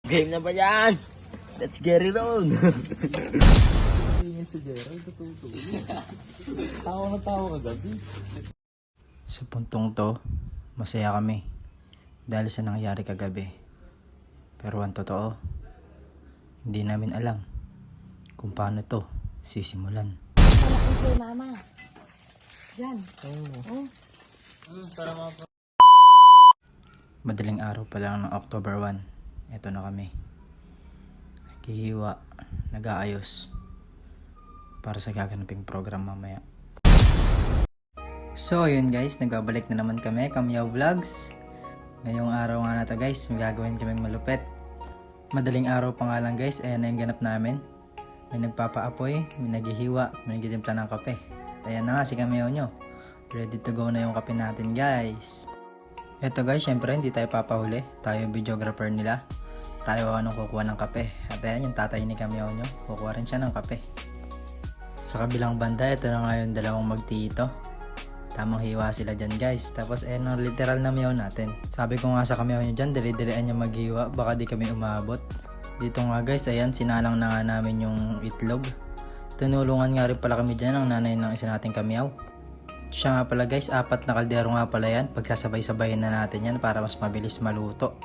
Game na ba yan? Let's get it on! Si Gerald, tutulog. Tawa na tawa kagabi. Sa puntong to, masaya kami dahil sa nangyari kagabi. Pero ang totoo, hindi namin alam kung paano to sisimulan. Malaki kay mama. Yan. Oh. Madaling araw pa lang ng October 1, eto na kami. Naghihiwa, nag-aayos para sa gaganaping program mamaya. So ayun guys, nagbabalik na naman kami, Kamyaw Vlogs. Ngayong araw nga na to guys, may gagawin kaming malupet. Madaling araw pa nga lang guys, ayan na yung ganap namin. May nagpapaapoy, may naghihiwa, may nagtitimpla ng kape. Ayan na nga si Kamyaw nyo. Ready to go na yung kape natin guys. Eto guys, syempre hindi tayo papahuli. Tayo yung videographer nila. Tayo anong kukuha ng kape. At ayan yung tatay ni Kamyaw nyo, kukuha rin siya ng kape. Sa kabilang banda, ito na nga yung dalawang magtito. Tamang hiwa sila dyan guys. Tapos ayan ang literal na meow natin. Sabi ko nga sa Kamyaw nyo dyan, dali-dalian yung maghiwa. Baka di kami umabot. Dito nga guys, ayan sinalang na nga namin yung itlog. Tinulungan nga rin pala kami dyan ang nanay ng isa nating Kamyaw. Siya nga pala guys, 4 na kaldero nga pala yan. Pagsasabay-sabayin na natin yan para mas mabilis maluto.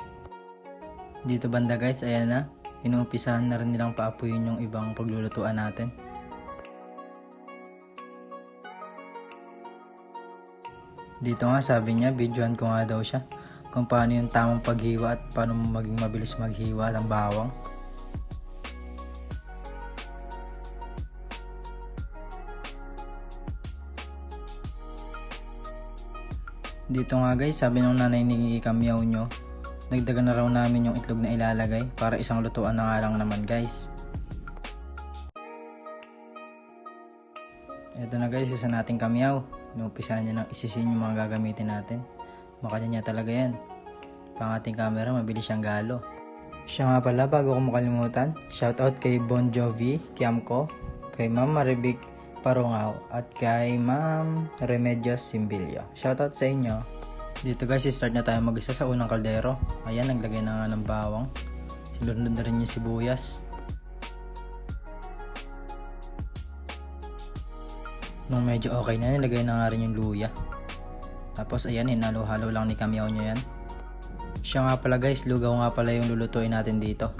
Dito banda guys, ayan na. Inuumpisahan na rin nilang paapuyin yung ibang paglulutuan natin. Dito nga sabi niya, videoan ko nga daw siya kung paano yung tamang paghiwa at paano maging mabilis maghiwa ng bawang. Dito nga guys, sabi ng nanay ni Kamyaw nyo, nagdagan na raw namin yung itlog na ilalagay para isang lutuan na nga lang naman guys. Ito na guys, isa nating Kamyaw. Inuumpisahan niya nang isisin yung mga gagamitin natin. Makanya niya talaga yan. Pang ating camera, mabilis siyang galo. Siya nga pala, bago ko makalimutan, shoutout kay Bon Jovi Kiamco, kay Ma'am Maribik Parungaw, at kay Ma'am Remedios Simbilio. Shoutout sa inyo. Dito guys, start na tayo mag-isa sa unang kaldero. Ayan, naglagay na nga ng bawang. Sinunod na rin yung sibuyas. Nung medyo okay na, nilagay na nga rin yung luya. Tapos ayan, hinalo-halo lang ni Kamyaw nyo yan. Siya nga pala guys, lugaw nga pala yung lulutuin natin dito.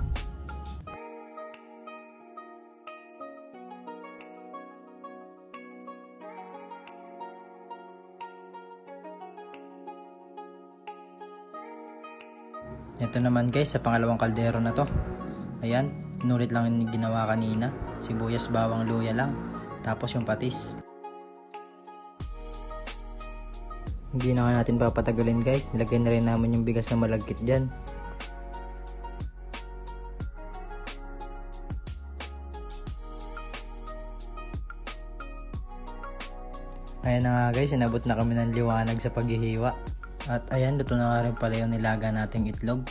Ito naman guys, sa pangalawang kaldero na to. Ayan, inulit lang yung ginawa kanina. Sibuyas, bawang, luya lang. Tapos yung patis. Hindi na nga natin papatagalin guys, nilagay na rin namin yung bigas na malagkit dyan. Ayan na nga guys, inabot na kami ng liwanag sa paghihiwa. At ayan, luto na nga rin pala yung nilaga nating itlog.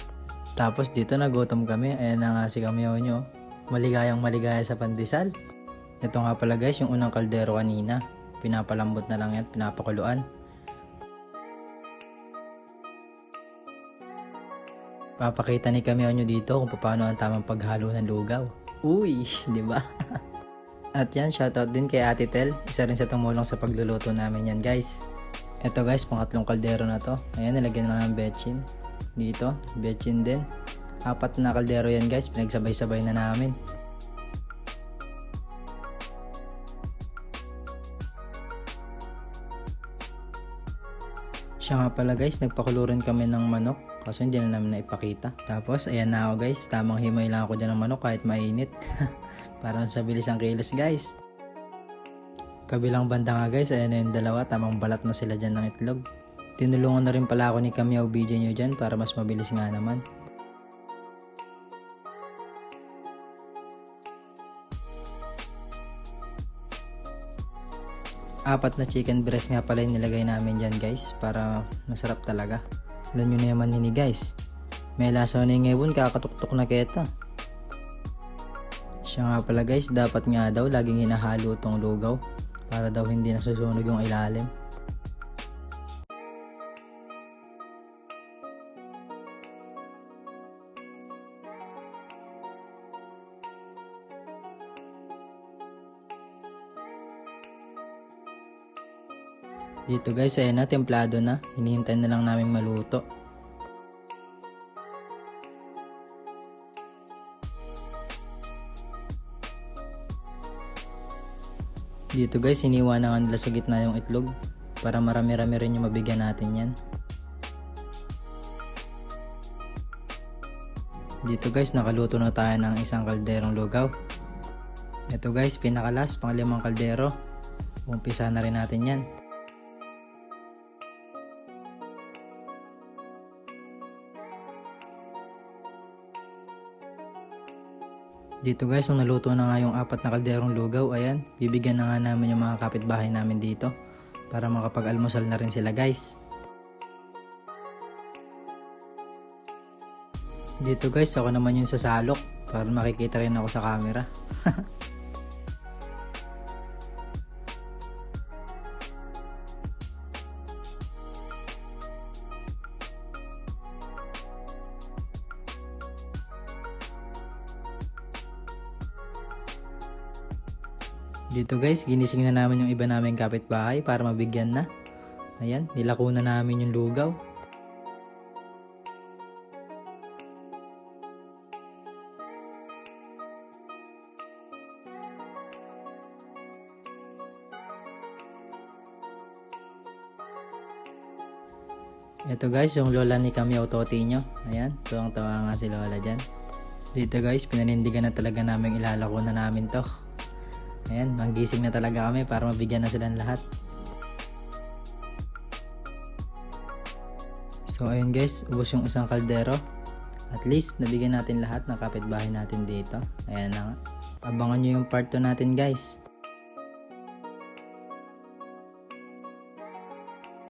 Tapos dito nagutom kami, ayan na nga si Kamyaw nyo. Maligayang maligaya sa pandesal. Ito nga pala guys, yung unang kaldero kanina. Pinapalambot na lang yan, pinapakuluan. Papakita ni Kamyaw nyo dito kung paano ang tamang paghalo ng lugaw. Uy, di ba? At yan, shoutout din kay Ate Tel. Isa rin sa tumulong sa pagluluto namin yan guys. Ito guys, pangatlong kaldero na to. Ayan, nilagyan na ng betchin. Dito, betchin din. 4 na kaldero yan guys, pinagsabay-sabay na namin. Siya nga pala guys, nagpakulo rin kami ng manok. Kaso hindi na namin naipakita. Tapos ayan na ako guys, tamang himay lang ako dyan ng manok kahit mainit. Para sa bilis ang kilos guys. Kabilang banda nga guys, ayan na yung dalawa, tamang balat na sila dyan ng itlog. Tinulungan na rin pala ako ni Kamyaw BJ nyo dyan para mas mabilis nga naman. Apat na chicken breast nga pala yung nilagay namin dyan guys, para masarap talaga. Alam nyo na yaman nini guys, may lasa na yung ngayon, kakatuktok na keta. Siya nga pala guys, dapat nga daw laging hinahalo tong lugaw para daw hindi nasusunog yung ilalim. Dito guys, ayan na, templado na. Hinihintay na lang namin maluto. Dito guys, iniwan na nga nila sa gitna yung itlog para marami-rami rin yung mabigyan natin yan. Dito guys, nakaluto na tayo ng isang kalderong lugaw. Ito guys, pinakalas, pang-5 kaldero. Umpisa na rin natin yan. Dito guys, nung naluto na nga yung 4 na kalderong lugaw, ayan, bibigyan na nga namin yung mga kapitbahay namin dito para makapag-almusal na rin sila guys. Dito guys, ako naman yung sasalok para makikita rin ako sa camera. Dito guys, ginising na namin yung iba naming kapitbahay para mabigyan na. Ayan, nilako na namin yung lugaw. Ito guys, yung lola ni Kamyaw Totinyo. Ayan, tuwang-tawa nga si lola dyan. Dito guys, pinanindigan na talaga namin ilalako na namin to. Ayan, manggising na talaga kami para mabigyan na silang lahat. So ayun guys, ubos yung isang kaldero. At least, nabigyan natin lahat ng kapitbahay natin dito. Ayan na nga. Abangan nyo yung part 2 natin guys.